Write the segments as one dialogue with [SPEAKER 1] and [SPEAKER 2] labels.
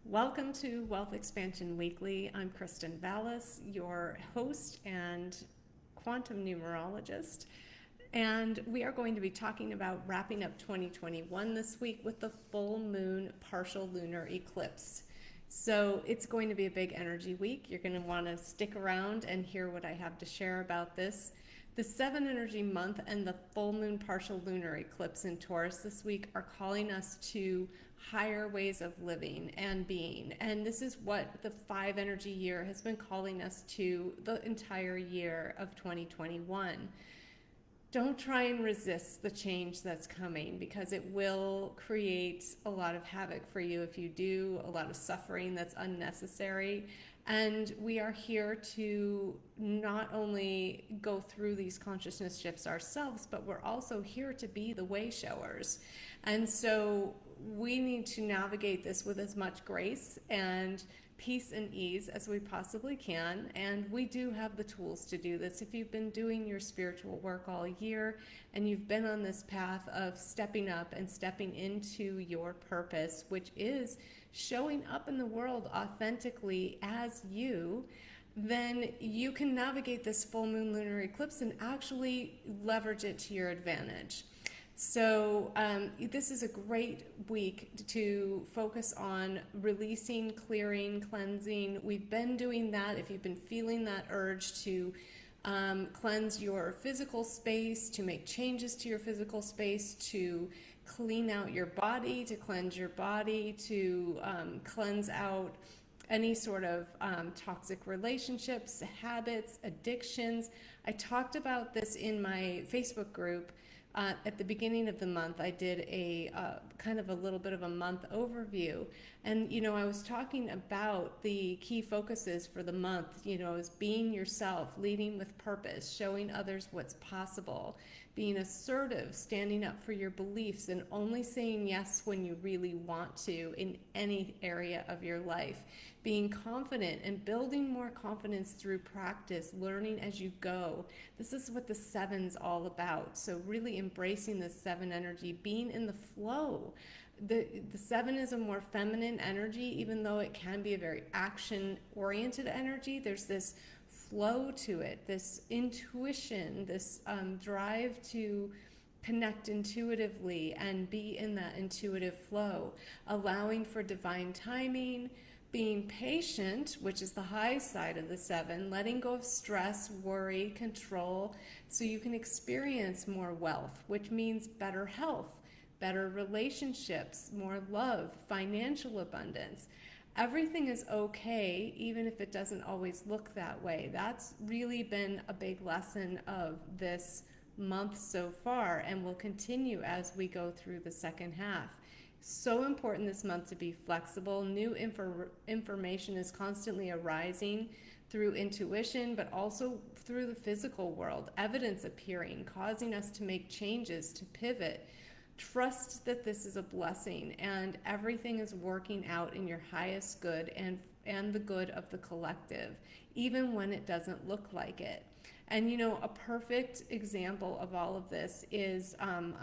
[SPEAKER 1] Welcome to Wealth Expansion Weekly. I'm Kristen Vallis, your host and quantum numerologist. And we are going to be talking about wrapping up 2021 this week with the full moon partial lunar eclipse. So it's going to be a big energy week. You're going to want to stick around and hear what I have to share about this. The 7 energy month and the full moon partial lunar eclipse in Taurus this week are calling us to higher ways of living and being. And this is what the 5 energy year has been calling us to the entire year of 2021. Don't try and resist the change that's coming, because it will create a lot of havoc for you if you do, a lot of suffering that's unnecessary. And we are here to not only go through these consciousness shifts ourselves, but we're also here to be the way showers. And so we need to navigate this with as much grace and peace and ease as we possibly can. And we do have the tools to do this. If you've been doing your spiritual work all year and you've been on this path of stepping up and stepping into your purpose, which is showing up in the world authentically as you, then you can navigate this full moon lunar eclipse and actually leverage it to your advantage. So this is a great week to focus on releasing, clearing, cleansing. We've been doing that. If you've been feeling that urge to cleanse your physical space, to make changes to your physical space, to clean out your body, to cleanse your body, to cleanse out any sort of toxic relationships, habits, addictions. I talked about this in my Facebook group. At the beginning of the month, I did a kind of a little bit of a month overview. And, I was talking about the key focuses for the month, as being yourself, leading with purpose, showing others what's possible, being assertive, standing up for your beliefs, and only saying yes when you really want to in any area of your life, being confident and building more confidence through practice, learning as you go. This is what the 7's all about. So really embracing the 7 energy, being in the flow. The 7 is a more feminine energy, even though it can be a very action-oriented energy. There's this flow to it, this intuition, this drive to connect intuitively and be in that intuitive flow, allowing for divine timing, being patient, which is the high side of the 7, letting go of stress, worry, control, so you can experience more wealth, which means better health, better relationships, more love, financial abundance. Everything is okay, even if it doesn't always look that way. That's really been a big lesson of this month so far, and will continue as we go through the second half. So important this month to be flexible. New information is constantly arising through intuition, but also through the physical world. Evidence appearing, causing us to make changes, to pivot. Trust that this is a blessing and everything is working out in your highest good and the good of the collective, even when it doesn't look like it. And a perfect example of all of this is on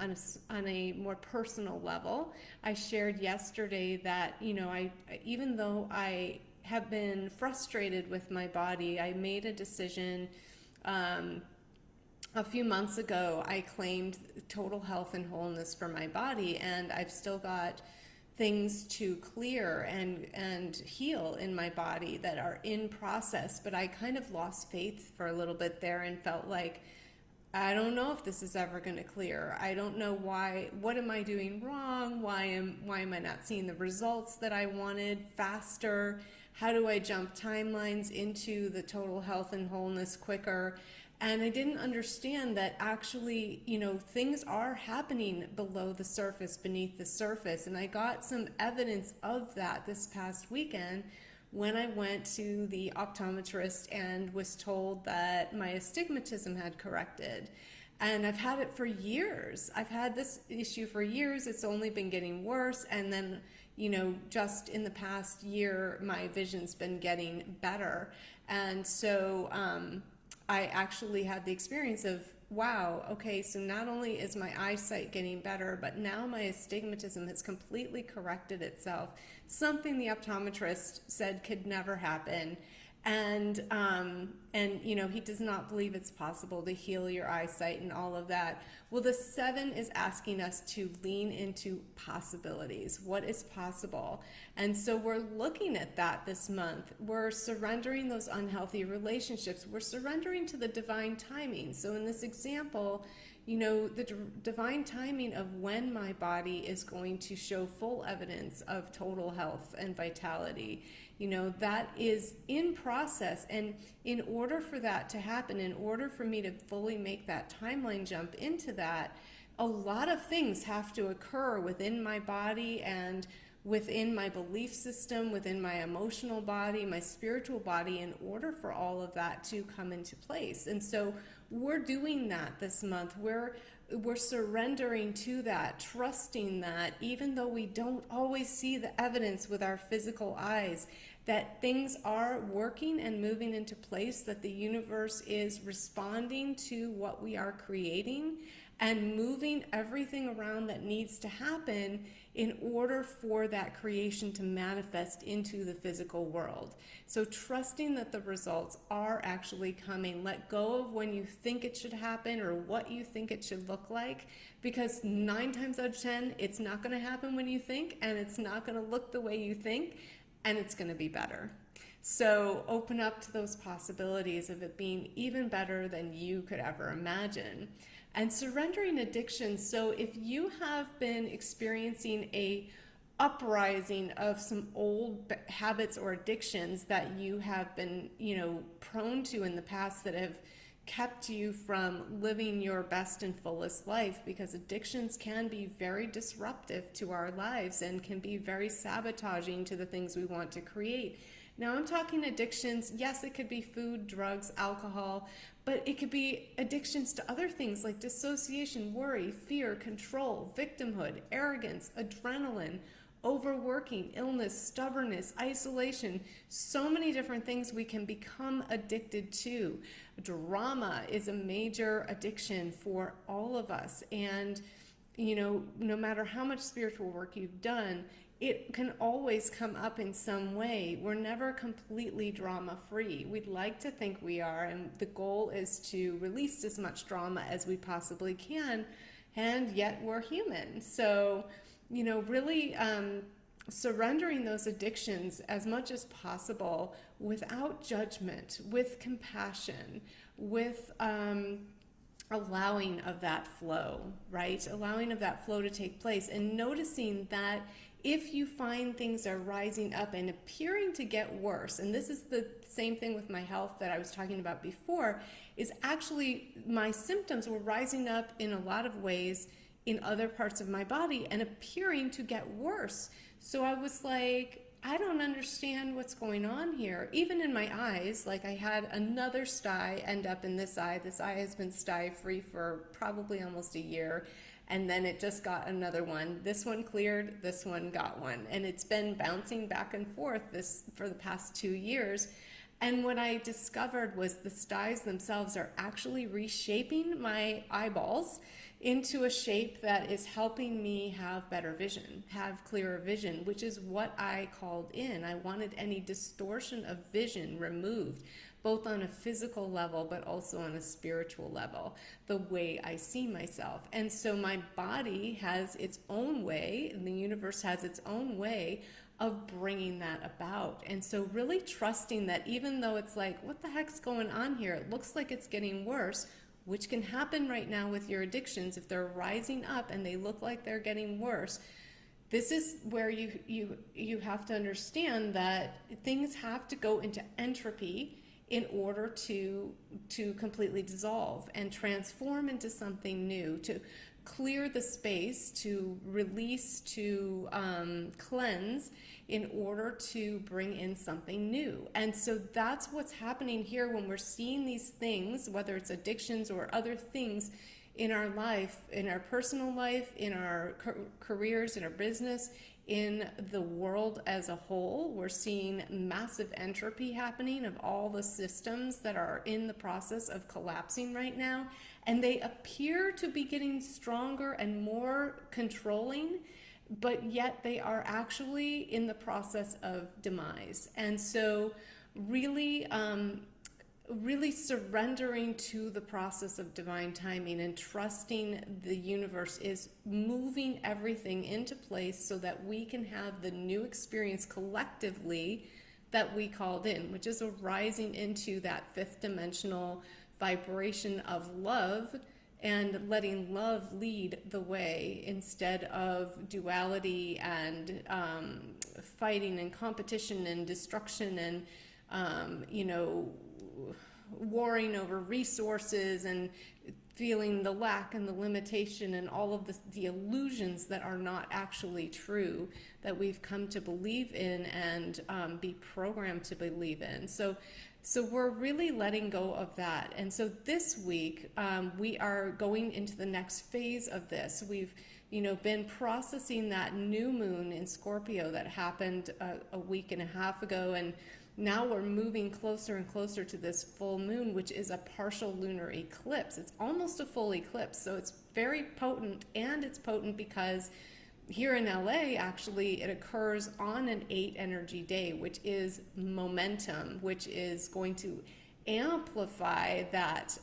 [SPEAKER 1] a more personal level. I shared yesterday that, even though I have been frustrated with my body, I made a decision a few months ago. I claimed total health and wholeness for my body, and I've still got things to clear and heal in my body that are in process. But I kind of lost faith for a little bit there and felt like, I don't know if this is ever going to clear. I don't know why. What am I doing wrong? Why am I not seeing the results that I wanted faster? How do I jump timelines into the total health and wholeness quicker? And I didn't understand that actually, things are happening below the surface, beneath the surface. And I got some evidence of that this past weekend when I went to the optometrist and was told that my astigmatism had corrected. And I've had it for years. I've had this issue for years. It's only been getting worse. And then, just in the past year, my vision's been getting better. And so, I actually had the experience of wow, okay, so not only is my eyesight getting better, but now my astigmatism has completely corrected itself, something the optometrist said could never happen. And you know, he does not believe it's possible to heal your eyesight and all of that. Well, the 7 is asking us to lean into possibilities. What is possible? And so we're looking at that this month. We're surrendering those unhealthy relationships. We're surrendering to the divine timing. So in this example, you know, the divine timing of when my body is going to show full evidence of total health and vitality, you know, that is in process. And in order for that to happen, in order for me to fully make that timeline jump into that, a lot of things have to occur within my body and within my belief system, within my emotional body, my spiritual body, in order for all of that to come into place. And so we're doing that this month. We're surrendering to that, trusting that even though we don't always see the evidence with our physical eyes, that things are working and moving into place, that the universe is responding to what we are creating and moving everything around that needs to happen in order for that creation to manifest into the physical world. So trusting that the results are actually coming. Let go of when you think it should happen or what you think it should look like, because 9 times out of 10, it's not going to happen when you think, and it's not going to look the way you think, and it's going to be better. So open up to those possibilities of it being even better than you could ever imagine. And surrendering addiction. So if you have been experiencing a uprising of some old habits or addictions that you have been, you know, prone to in the past that have kept you from living your best and fullest life, because addictions can be very disruptive to our lives and can be very sabotaging to the things we want to create. Now, I'm talking addictions. Yes, it could be food, drugs, alcohol, but it could be addictions to other things like dissociation, worry, fear, control, victimhood, arrogance, adrenaline, overworking, illness, stubbornness, isolation, so many different things we can become addicted to. Drama is a major addiction for all of us. And, you know, no matter how much spiritual work you've done, it can always come up in some way. We're never completely drama free. We'd like to think we are, and the goal is to release as much drama as we possibly can, and yet we're human. So, you know, really surrendering those addictions as much as possible without judgment, with compassion, with allowing of that flow, right? Allowing of that flow to take place, and noticing that if you find things are rising up and appearing to get worse, and this is the same thing with my health that I was talking about before, is actually my symptoms were rising up in a lot of ways in other parts of my body and appearing to get worse. So I was like, I don't understand what's going on here. Even in my eyes, like I had another sty end up in this eye. This eye has been sty free for probably almost a year. And then it just got another one. This one cleared, this one got one. And it's been bouncing back and forth for the past 2 years. And what I discovered was the styes themselves are actually reshaping my eyeballs into a shape that is helping me have better vision, have clearer vision, which is what I called in. I wanted any distortion of vision removed, both on a physical level, but also on a spiritual level, the way I see myself. And so my body has its own way, and the universe has its own way of bringing that about. And so really trusting that even though it's like, what the heck's going on here? It looks like it's getting worse, which can happen right now with your addictions. If they're rising up and they look like they're getting worse, this is where you have to understand that things have to go into entropy in order to completely dissolve and transform into something new, to clear the space, to release, to cleanse, in order to bring in something new. And so that's what's happening here when we're seeing these things, whether it's addictions or other things in our life, in our personal life, in our careers, in our business, in the world as a whole. We're seeing massive entropy happening of all the systems that are in the process of collapsing right now. And they appear to be getting stronger and more controlling, but yet they are actually in the process of demise. And so really, really surrendering to the process of divine timing and trusting the universe is moving everything into place so that we can have the new experience collectively that we called in, which is a rising into that fifth dimensional vibration of love and letting love lead the way instead of duality and fighting and competition and destruction and warring over resources and feeling the lack and the limitation and all of the illusions that are not actually true that we've come to believe in and be programmed to believe in. So we're really letting go of that. And so this week, we are going into the next phase of this. We've been processing that new moon in Scorpio that happened a week and a half ago, and now we're moving closer and closer to this full moon, which is a partial lunar eclipse. It's almost a full eclipse, so it's very potent, and it's potent because here in LA, actually, it occurs on an 8 energy day, which is momentum, which is going to amplify that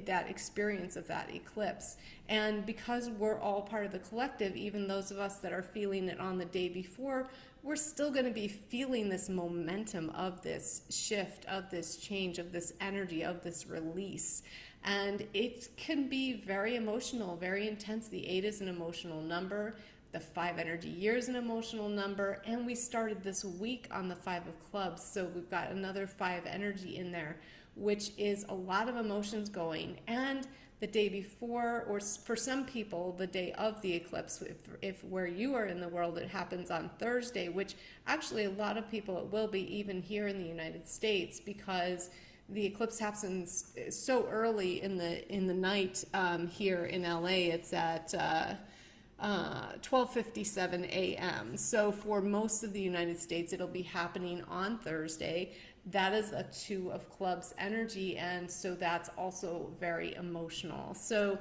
[SPEAKER 1] that experience of that eclipse. And because we're all part of the collective, even those of us that are feeling it on the day before, we're still going to be feeling this momentum of this shift, of this change, of this energy, of this release. And it can be very emotional, very intense. The 8 is an emotional number. The 5 energy year is an emotional number. And we started this week on the 5 of clubs. So we've got another 5 energy in there, which is a lot of emotions going. And the day before, or for some people, the day of the eclipse, if where you are in the world, it happens on Thursday, which actually a lot of people, it will be even here in the United States, because the eclipse happens so early in the night here in LA. It's at 12:57 a.m. So for most of the United States, it'll be happening on Thursday. That is a 2 of clubs energy, and so that's also very emotional. So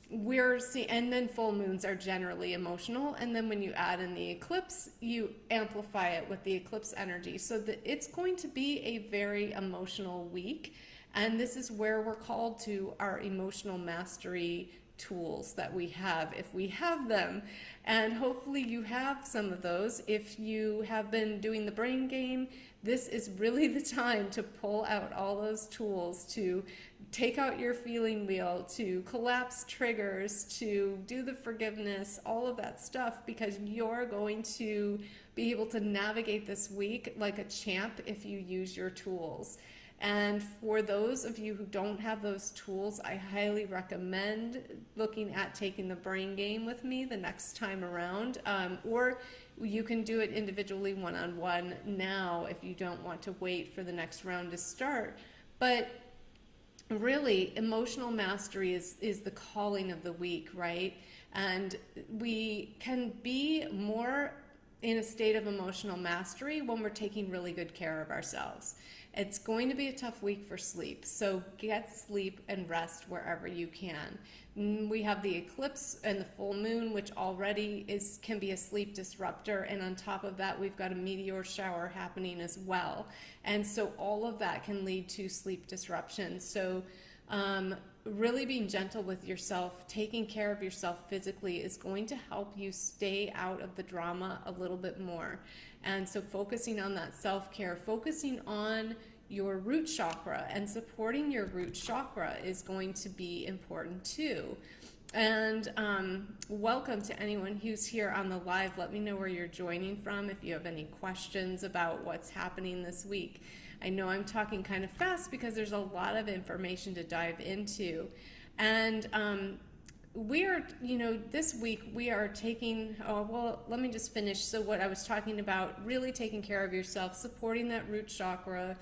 [SPEAKER 1] we're seeing, and then full moons are generally emotional, and then when you add in the eclipse, you amplify it with the eclipse energy. So it's going to be a very emotional week, and this is where we're called to our emotional mastery tools that we have, if we have them. And hopefully you have some of those. If you have been doing the brain game, this is really the time to pull out all those tools, to take out your feeling wheel, to collapse triggers, to do the forgiveness, all of that stuff, because you're going to be able to navigate this week like a champ if you use your tools. And for those of you who don't have those tools, I highly recommend looking at taking the brain game with me the next time around, or you can do it individually one-on-one now if you don't want to wait for the next round to start. But really, emotional mastery is the calling of the week, right? And we can be more in a state of emotional mastery when we're taking really good care of ourselves. It's going to be a tough week for sleep, so get sleep and rest wherever you can. We have the eclipse and the full moon, which already can be a sleep disruptor, and on top of that, we've got a meteor shower happening as well. And so all of that can lead to sleep disruption. So really being gentle with yourself, taking care of yourself physically is going to help you stay out of the drama a little bit more. And so focusing on that self-care, focusing on your root chakra and supporting your root chakra is going to be important too. And welcome to anyone who's here on the live. Let me know where you're joining from if you have any questions about what's happening this week. I know I'm talking kind of fast because there's a lot of information to dive into. And this week we are taking, let me just finish. So what I was talking about, really taking care of yourself, supporting that root chakra,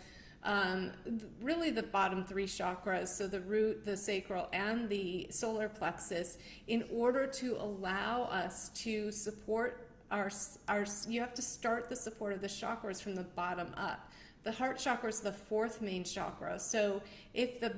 [SPEAKER 1] really the bottom 3 chakras, so the root, the sacral, and the solar plexus, in order to allow us to support you have to start the support of the chakras from the bottom up. The heart chakra is the fourth main chakra. So if the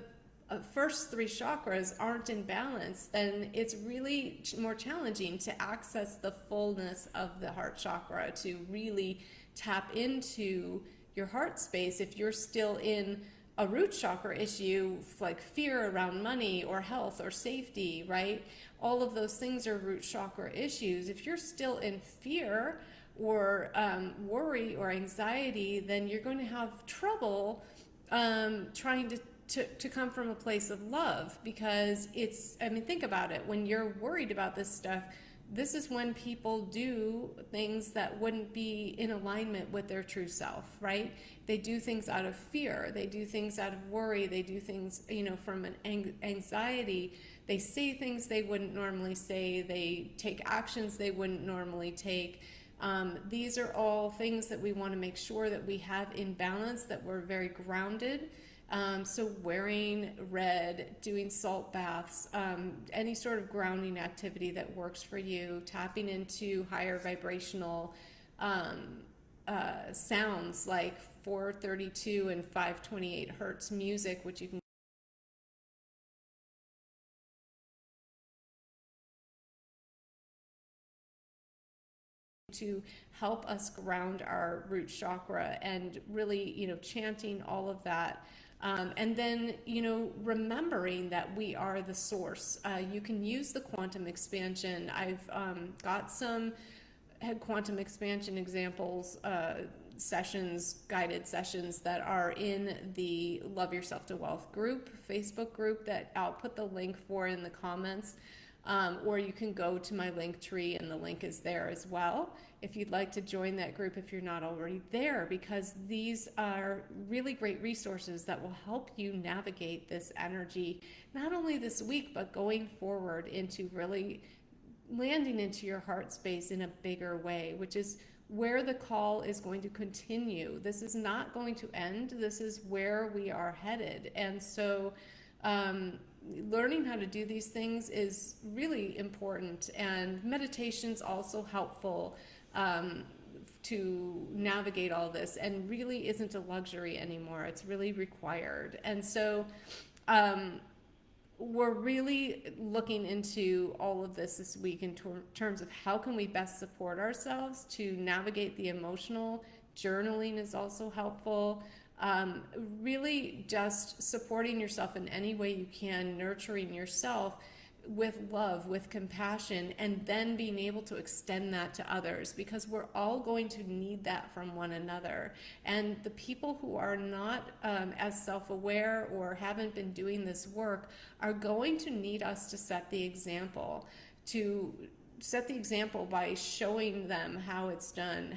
[SPEAKER 1] first three chakras aren't in balance, then it's really more challenging to access the fullness of the heart chakra, to really tap into your heart space if you're still in a root chakra issue, like fear around money or health or safety, right? All of those things are root chakra issues. If you're still in fear or worry or anxiety, then you're going to have trouble trying to come from a place of love, because think about it. When you're worried about this stuff, this is when people do things that wouldn't be in alignment with their true self, right? They do things out of fear. They do things out of worry. They do things, from an anxiety. They say things they wouldn't normally say. They take actions they wouldn't normally take. These are all things that we want to make sure that we have in balance, that we're very grounded. So wearing red, doing salt baths, any sort of grounding activity that works for you, tapping into higher vibrational sounds like 432 and 528 hertz music, which you can to help us ground our root chakra, and really, chanting all of that. And then, remembering that we are the source. You can use the quantum expansion. I've got some quantum expansion examples, sessions, guided sessions that are in the Love Yourself to Wealth group, Facebook group, that I'll put the link for in the comments. Or you can go to my link tree and the link is there as well if you'd like to join that group if you're not already there, because these are really great resources that will help you navigate this energy, not only this week, but going forward into really landing into your heart space in a bigger way, which is where the call is going to continue. This is not going to end. This is where we are headed. And so learning how to do these things is really important, and meditation's also helpful to navigate all this, and really isn't a luxury anymore. It's really required. And so we're really looking into all of this week in terms of how can we best support ourselves to navigate the emotional. Journaling is also helpful. Really just supporting yourself in any way you can, nurturing yourself with love, with compassion, and then being able to extend that to others, because we're all going to need that from one another. And the people who are not as self-aware or haven't been doing this work are going to need us to set the example, by showing them how it's done,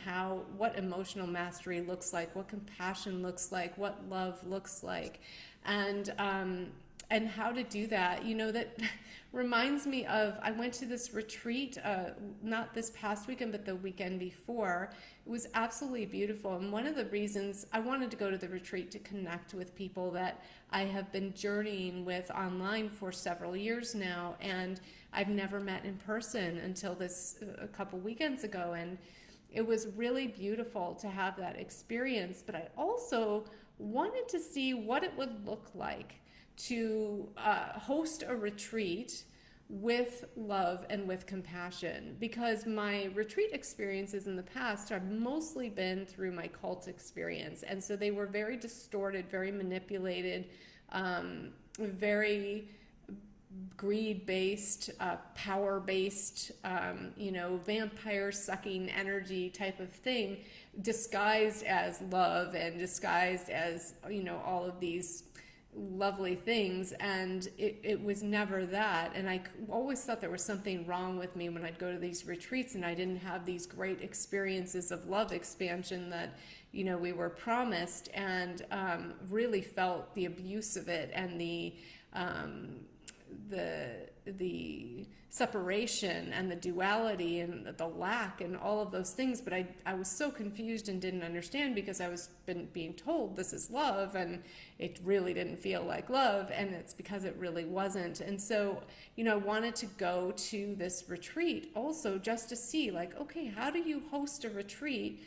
[SPEAKER 1] what emotional mastery looks like, what compassion looks like, what love looks like, and how to do that. That reminds me of, I went to this retreat, not this past weekend, but the weekend before. It was absolutely beautiful. And one of the reasons I wanted to go to the retreat to connect with people that I have been journeying with online for several years now, and I've never met in person until a couple weekends ago. And it was really beautiful to have that experience. But I also wanted to see what it would look like to host a retreat with love and with compassion, because my retreat experiences in the past have mostly been through my cult experience, and so they were very distorted, very manipulated, very greed-based, power-based, vampire-sucking energy type of thing, disguised as love and disguised as, all of these lovely things. And it was never that. And I always thought there was something wrong with me when I'd go to these retreats and I didn't have these great experiences of love expansion that we were promised, and really felt the abuse of it and the the separation and the duality and the lack and all of those things, but I was so confused and didn't understand because I was being told this is love, and it really didn't feel like love, and it's because it really wasn't. And so, I wanted to go to this retreat also just to see, like, okay, how do you host a retreat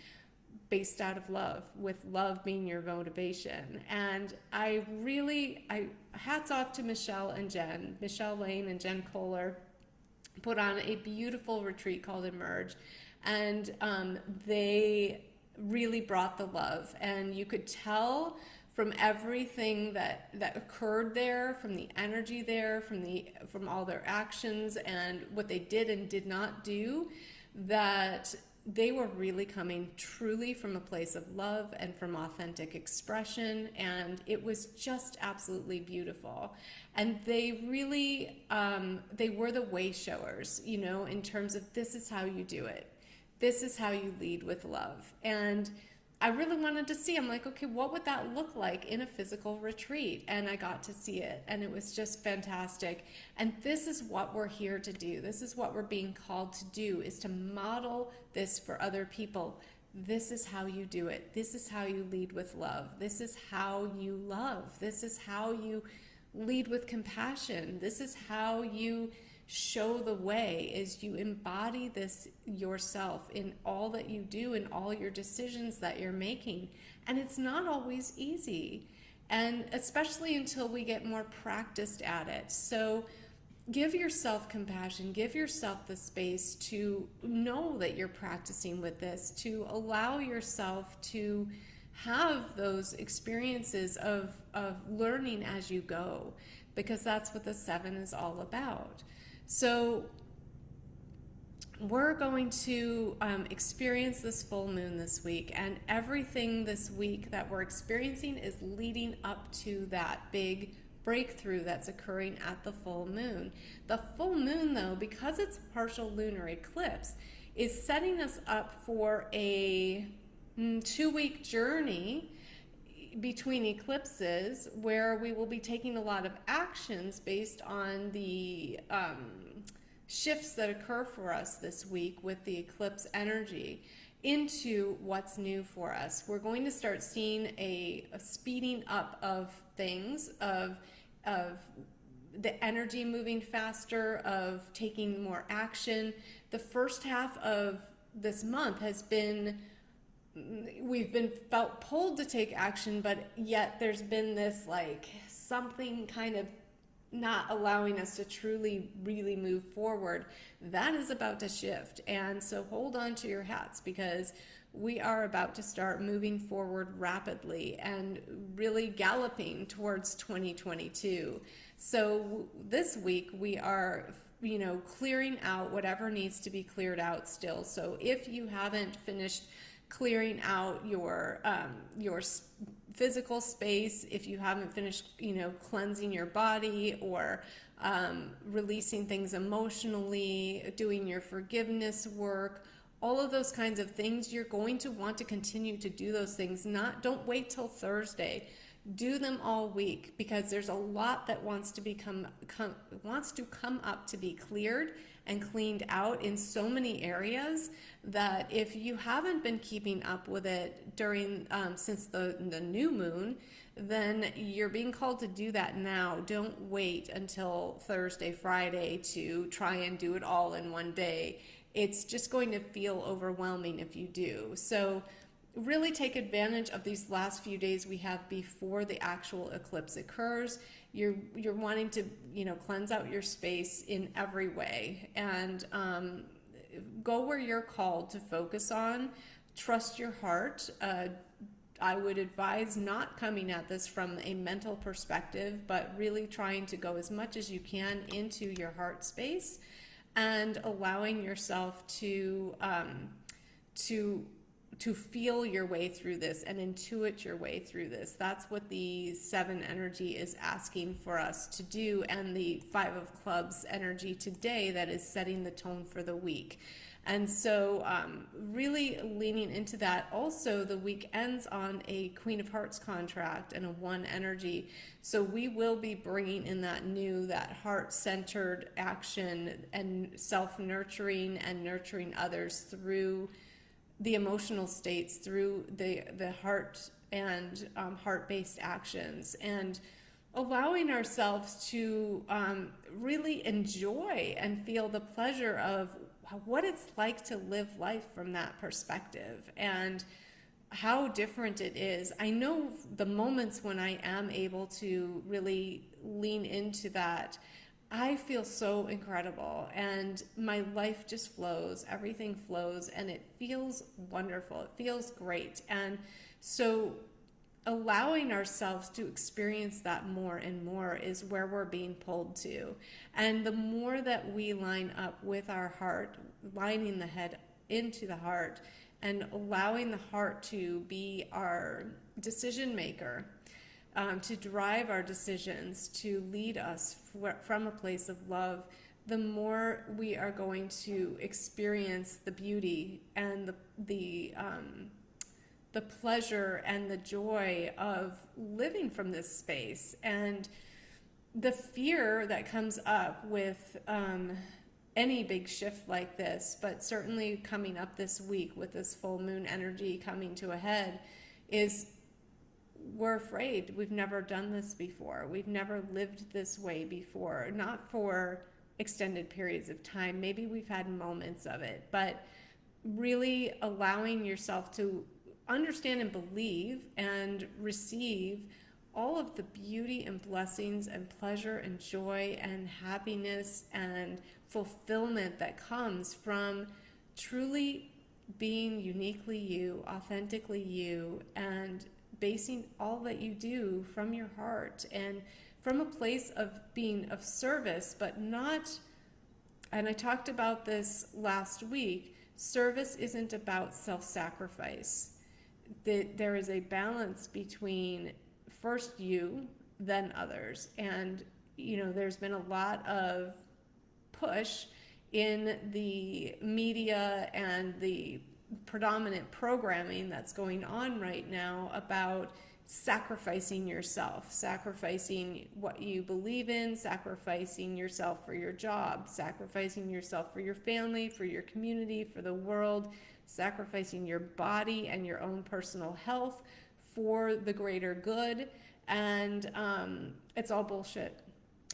[SPEAKER 1] based out of love, with love being your motivation? And I hats off to Michelle Lane and Jen Kohler put on a beautiful retreat called Emerge, and they really brought the love, and you could tell from everything that occurred there, from the energy there, from all their actions and what they did and did not do, that they were really coming truly from a place of love and from authentic expression, and it was just absolutely beautiful. And they really, they were the way showers, in terms of this is how you do it. This is how you lead with love. And I really wanted to see, I'm like, okay, what would that look like in a physical retreat? And I got to see it, and it was just fantastic. And this is what we're here to do. This is what we're being called to do, is to model this for other people. This is how you do it. This is how you lead with love. This is how you love. This is how you lead with compassion. This is how you show the way, is you embody this yourself in all that you do, in all your decisions that you're making. And it's not always easy, and especially until we get more practiced at it. So give yourself compassion, give yourself the space to know that you're practicing with this, to allow yourself to have those experiences of learning as you go, because that's what the 7 is all about. So we're going to experience this full moon this week, and everything this week that we're experiencing is leading up to that big breakthrough that's occurring at the full moon. The full moon, though, because it's partial lunar eclipse, is setting us up for a 2-week journey between eclipses, where we will be taking a lot of actions based on the shifts that occur for us this week with the eclipse energy into what's new for us. We're going to start seeing a speeding up of things, of the energy moving faster, of taking more action. The first half of this month has been, we've been felt pulled to take action, but yet there's been this like something kind of not allowing us to truly really move forward. That is about to shift, and so hold on to your hats, because we are about to start moving forward rapidly and really galloping towards 2022. So this week we are clearing out whatever needs to be cleared out still. So if you haven't finished clearing out your physical space, if you haven't finished, cleansing your body, or releasing things emotionally, doing your forgiveness work, all of those kinds of things, you're going to want to continue to do those things. Don't wait till Thursday. Do them all week, because there's a lot that wants to come up to be cleared and cleaned out in so many areas, that if you haven't been keeping up with it during since the new moon, then you're being called to do that now. Don't wait until Thursday, Friday to try and do it all in one day. It's just going to feel overwhelming if you do. So really take advantage of these last few days we have before the actual eclipse occurs. You're wanting to cleanse out your space in every way, and go where you're called to focus on. Trust your heart. I would advise not coming at this from a mental perspective, but really trying to go as much as you can into your heart space, and allowing yourself to feel your way through this and intuit your way through this. That's what the 7 energy is asking for us to do, and the 5 of clubs energy today that is setting the tone for the week. And so really leaning into that. Also, the week ends on a Queen of Hearts contract and a 1 energy. So we will be bringing in that heart-centered action and self-nurturing and nurturing others through the emotional states, through the heart and heart-based actions, and allowing ourselves to really enjoy and feel the pleasure of what it's like to live life from that perspective and how different it is. I know the moments when I am able to really lean into that, I feel so incredible and my life just flows, everything flows, and it feels wonderful. It feels great. And so allowing ourselves to experience that more and more is where we're being pulled to. And the more that we line up with our heart, lining the head into the heart and allowing the heart to be our decision maker, to drive our decisions, to lead us from a place of love, the more we are going to experience the beauty and the pleasure and the joy of living from this space. And the fear that comes up with any big shift like this, but certainly coming up this week with this full moon energy coming to a head, is we're afraid. We've never done this before. We've never lived this way before, not for extended periods of time. Maybe we've had moments of it, but really allowing yourself to understand and believe and receive all of the beauty and blessings and pleasure and joy and happiness and fulfillment that comes from truly being uniquely you, authentically you, and basing all that you do from your heart and from a place of being of service, but not, and I talked about this last week, service isn't about self-sacrifice. There is a balance between first you, then others. And, there's been a lot of push in the media and the predominant programming that's going on right now about sacrificing yourself, sacrificing what you believe in, sacrificing yourself for your job, sacrificing yourself for your family, for your community, for the world, sacrificing your body and your own personal health for the greater good. And it's all bullshit.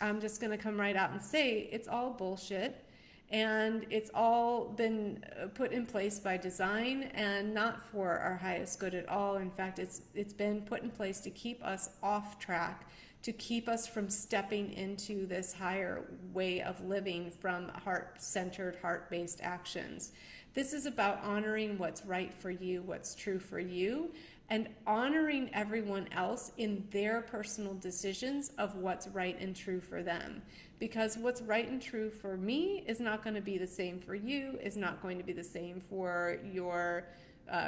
[SPEAKER 1] I'm just going to come right out and say it's all bullshit. And it's all been put in place by design and not for our highest good at all. In fact, it's been put in place to keep us off track, to keep us from stepping into this higher way of living from heart-centered, heart-based actions. This is about honoring what's right for you, what's true for you, and honoring everyone else in their personal decisions of what's right and true for them. Because what's right and true for me is not going to be the same for you, is not going to be the same for your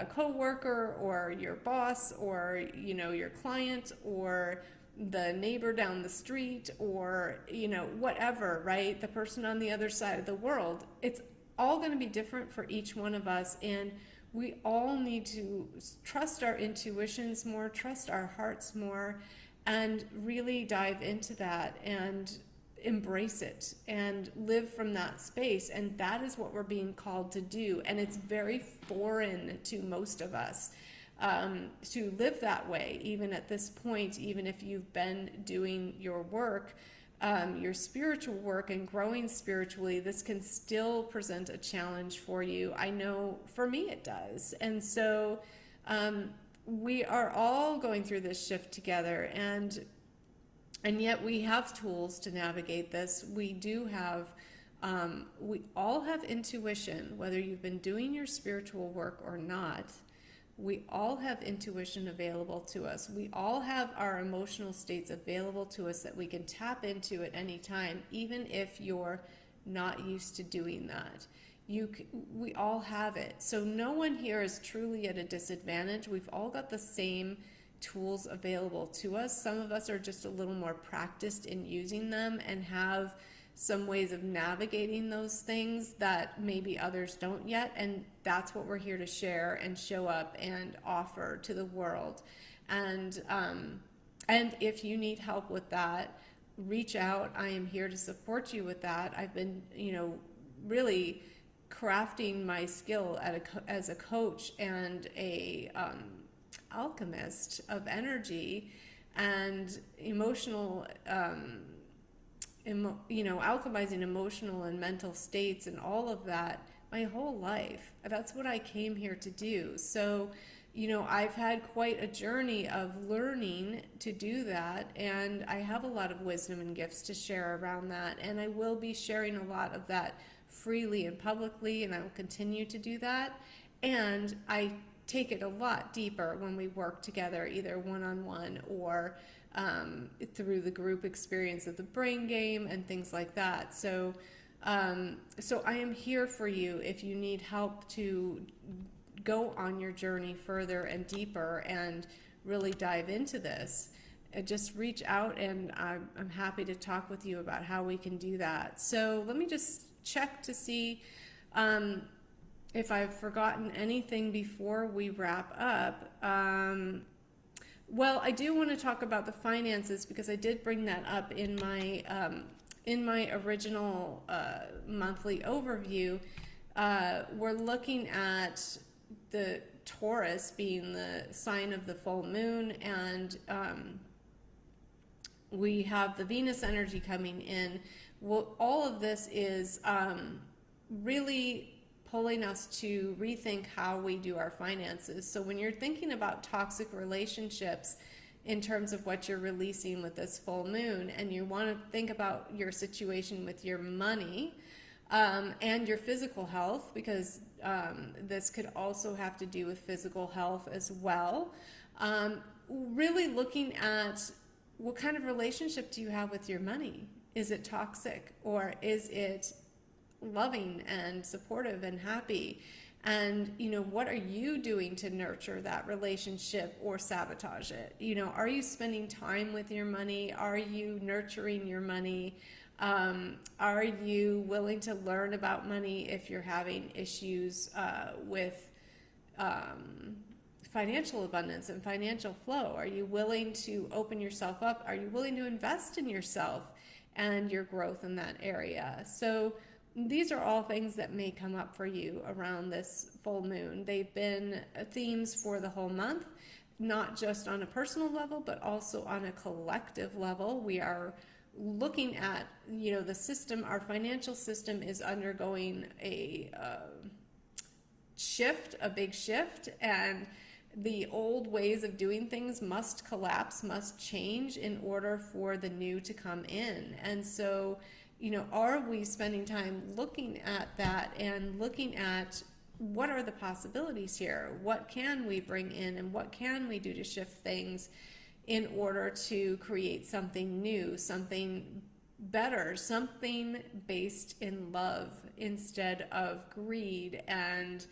[SPEAKER 1] coworker or your boss or your client or the neighbor down the street or whatever, right? The person on the other side of the world. It's all going to be different for each one of us, and we all need to trust our intuitions more, trust our hearts more, and really dive into that and embrace it and live from that space. And that is what we're being called to do. And it's very foreign to most of us to live that way, even at this point, even if you've been doing your work, your spiritual work and growing spiritually, this can still present a challenge for you. I know for me it does. And so we are all going through this shift together, and yet we have tools to navigate this. We do have, we all have intuition, whether you've been doing your spiritual work or not. We all have intuition available to us. We all have our emotional states available to us that we can tap into at any time, even if you're not used to doing that. We all have it. So no one here is truly at a disadvantage. We've all got the same tools available to us. Some of us are just a little more practiced in using them and have some ways of navigating those things that maybe others don't yet. And that's what we're here to share and show up and offer to the world. And if you need help with that, reach out. I am here to support you with that. I've been, really crafting my skill as a coach and a alchemist of energy and emotional, alchemizing emotional and mental states and all of that my whole life. That's what I came here to do. So, I've had quite a journey of learning to do that, and I have a lot of wisdom and gifts to share around that, and I will be sharing a lot of that freely and publicly, and I will continue to do that. And I take it a lot deeper when we work together, either one-on-one or through the group experience of the brain game and things like that. So I am here for you if you need help to go on your journey further and deeper and really dive into this. Just reach out, and I'm happy to talk with you about how we can do that. So let me just check to see if I've forgotten anything before we wrap up. Well, I do want to talk about the finances because I did bring that up in my original monthly overview. We're looking at the Taurus being the sign of the full moon, and we have the Venus energy coming in. Well, all of this is really pulling us to rethink how we do our finances. So when you're thinking about toxic relationships in terms of what you're releasing with this full moon, and you want to think about your situation with your money and your physical health, because this could also have to do with physical health as well, really looking at what kind of relationship do you have with your money? Is it toxic, or is it loving and supportive and happy? And what are you doing to nurture that relationship or sabotage it? Are you spending time with your money? Are you nurturing your money? Are you willing to learn about money if you're having issues with financial abundance and financial flow? Are you willing to open yourself up? Are you willing to invest in yourself and your growth in that area? So these are all things that may come up for you around this full moon. They've been themes for the whole month, not just on a personal level, but also on a collective level. We are looking at, the system, our financial system is undergoing a shift, a big shift, and the old ways of doing things must collapse, must change in order for the new to come in. And so, are we spending time looking at that and looking at what are the possibilities here? What can we bring in, and what can we do to shift things in order to create something new, something better, something based in love instead of greed and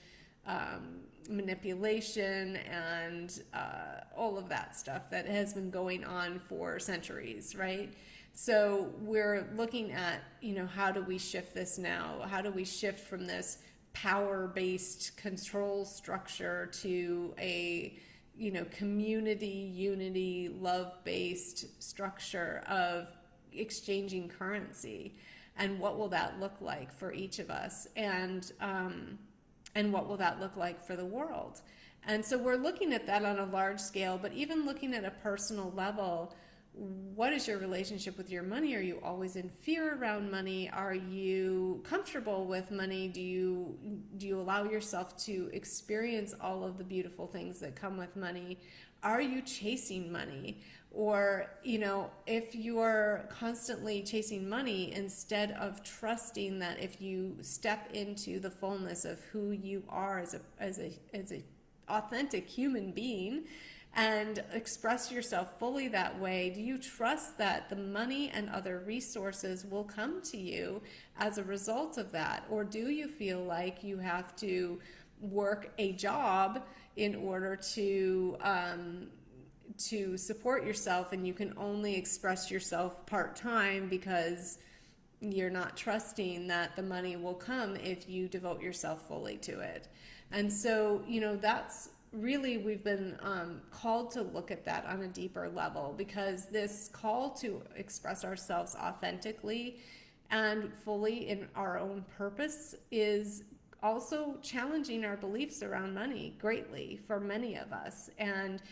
[SPEAKER 1] manipulation and all of that stuff that has been going on for centuries, right? So we're looking at, how do we shift this now? How do we shift from this power-based control structure to a, community, unity, love-based structure of exchanging currency? And what will that look like for each of us? And what will that look like for the world? And so we're looking at that on a large scale, but even looking at a personal level, what is your relationship with your money? Are you always in fear around money? Are you comfortable with money? Do you allow yourself to experience all of the beautiful things that come with money? Are you chasing money? Or, if you're constantly chasing money instead of trusting that if you step into the fullness of who you are as a authentic human being and express yourself fully that way, do you trust that the money and other resources will come to you as a result of that? Or do you feel like you have to work a job in order to support yourself, and you can only express yourself part-time because You're not trusting that the money will come if you devote yourself fully to it. And so, that's really, we've been called to look at that on a deeper level, because this call to express ourselves authentically and fully in our own purpose is also challenging our beliefs around money greatly for many of us. And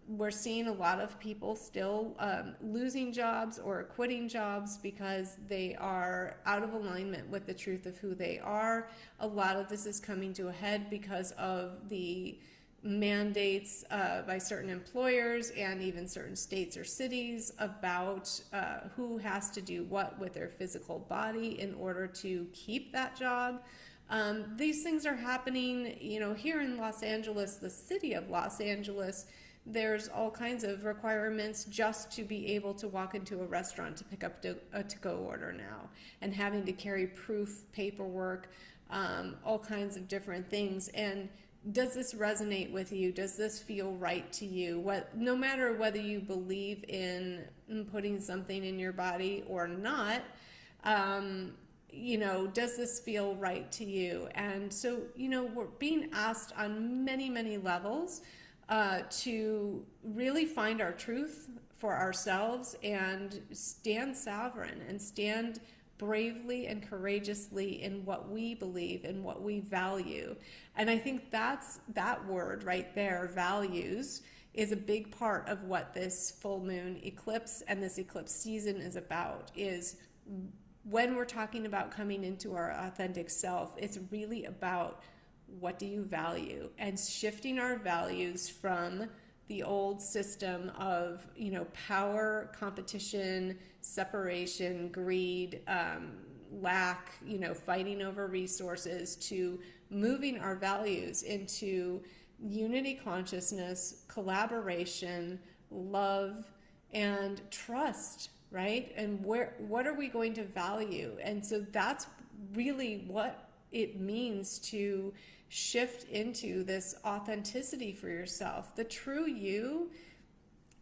[SPEAKER 1] we're seeing a lot of people still losing jobs or quitting jobs because they are out of alignment with the truth of who they are. A lot of this is coming to a head because of the mandates by certain employers and even certain states or cities about who has to do what with their physical body in order to keep that job. These things are happening, here in Los Angeles, the city of Los Angeles. There's all kinds of requirements just to be able to walk into a restaurant to pick up a to-go order now, and having to carry proof paperwork, all kinds of different things. And does this resonate with you? Does this feel right to you? No matter whether you believe in putting something in your body or not, does this feel right to you? And so, we're being asked on many, many levels to really find our truth for ourselves and stand sovereign and stand bravely and courageously in what we believe and what we value. And I think that word right there, values, is a big part of what this full moon eclipse and this eclipse season is about. Is when we're talking about coming into our authentic self, it's really about what do you value, and shifting our values from the old system of, power, competition, separation, greed, lack, fighting over resources, to moving our values into unity consciousness, collaboration, love, and trust, right? And what are we going to value? And so that's really what it means to shift into this authenticity for yourself. The true you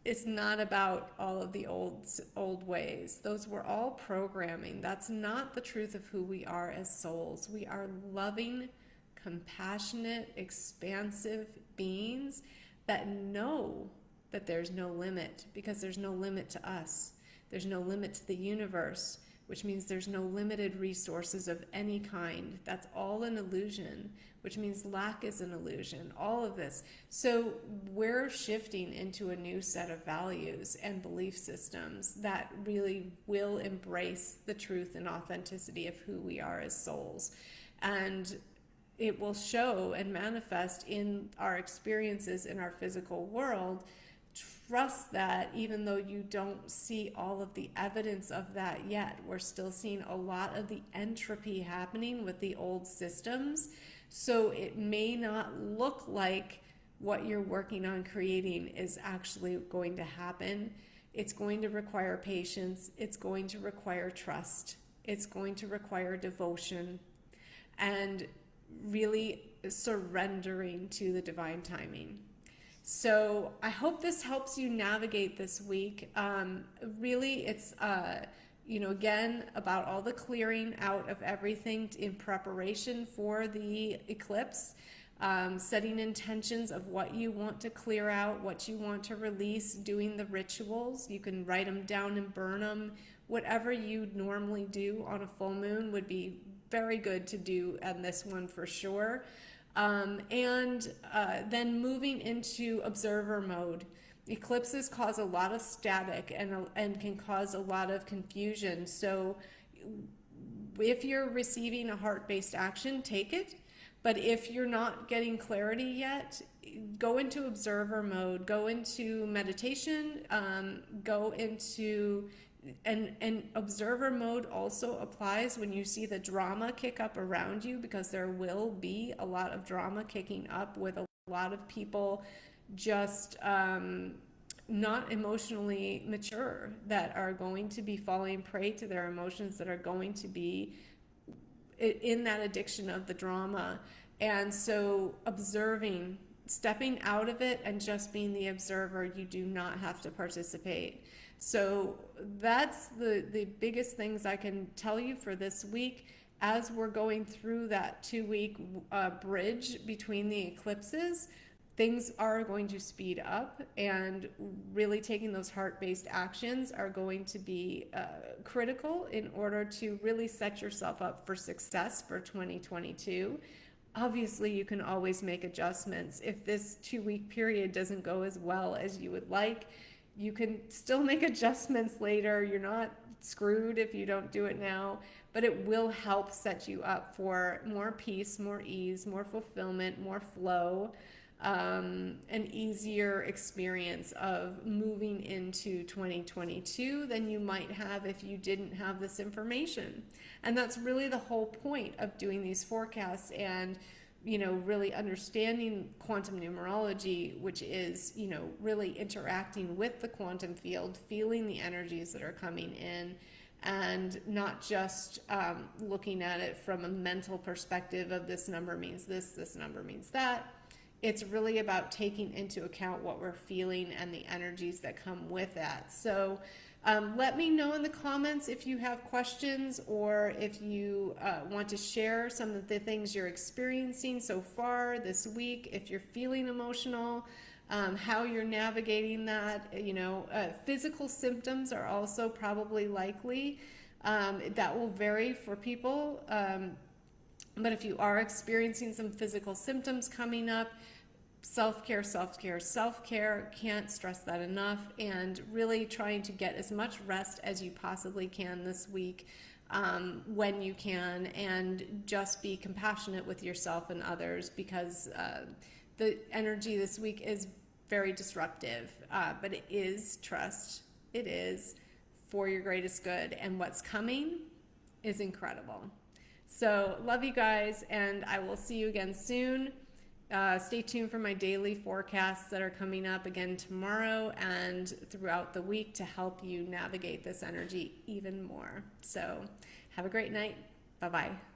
[SPEAKER 1] is not about all of the old ways. Those were all programming. That's not the truth of who we are as souls. We are loving, compassionate, expansive beings that know that there's no limit, because there's no limit to us. There's no limit to the universe, which means there's no limited resources of any kind. That's all an illusion, which means lack is an illusion, all of this. So we're shifting into a new set of values and belief systems that really will embrace the truth and authenticity of who we are as souls. And it will show and manifest in our experiences in our physical world. Trust that even though you don't see all of the evidence of that yet, we're still seeing a lot of the entropy happening with the old systems. So it may not look like what you're working on creating is actually going to happen. It's going to require patience. It's going to require trust. It's going to require devotion and really surrendering to the divine timing. So I hope this helps you navigate this week. Really, it's, again, about all the clearing out of everything in preparation for the eclipse, setting intentions of what you want to clear out, what you want to release, doing the rituals. You can write them down and burn them. Whatever you normally do on a full moon would be very good to do on this one for sure. Then moving into observer mode. Eclipses cause a lot of static and can cause a lot of confusion. So if you're receiving a heart-based action, take it. But if you're not getting clarity yet, go into observer mode, go into meditation, go into... And observer mode also applies when you see the drama kick up around you, because there will be a lot of drama kicking up with a lot of people just not emotionally mature, that are going to be falling prey to their emotions, that are going to be in that addiction of the drama. And so observing stepping out of it and just being the observer. You do not have to participate. So that's the biggest things I can tell you for this week. As we're going through that 2-week bridge between the eclipses, things are going to speed up, and really taking those heart-based actions are going to be critical in order to really set yourself up for success for 2022. Obviously, you can always make adjustments. If this 2-week period doesn't go as well as you would like, you can still make adjustments later. You're not screwed if you don't do it now, but it will help set you up for more peace, more ease, more fulfillment, more flow, an easier experience of moving into 2022 than you might have if you didn't have this information. And that's really the whole point of doing these forecasts and, really understanding quantum numerology, which is, really interacting with the quantum field, feeling the energies that are coming in, and not just looking at it from a mental perspective of this number means this number means that. It's really about taking into account what we're feeling and the energies that come with that. So let me know in the comments if you have questions, or if you want to share some of the things you're experiencing so far this week. If you're feeling emotional, how you're navigating that. Physical symptoms are also probably likely. That will vary for people. But if you are experiencing some physical symptoms coming up, self-care, self-care, self-care, can't stress that enough, and really trying to get as much rest as you possibly can this week, when you can, and just be compassionate with yourself and others, because the energy this week is very disruptive, but it is trust. It is for your greatest good, and what's coming is incredible. So love you guys, and I will see you again soon. Stay tuned for my daily forecasts that are coming up again tomorrow and throughout the week to help you navigate this energy even more. So have a great night. Bye-bye.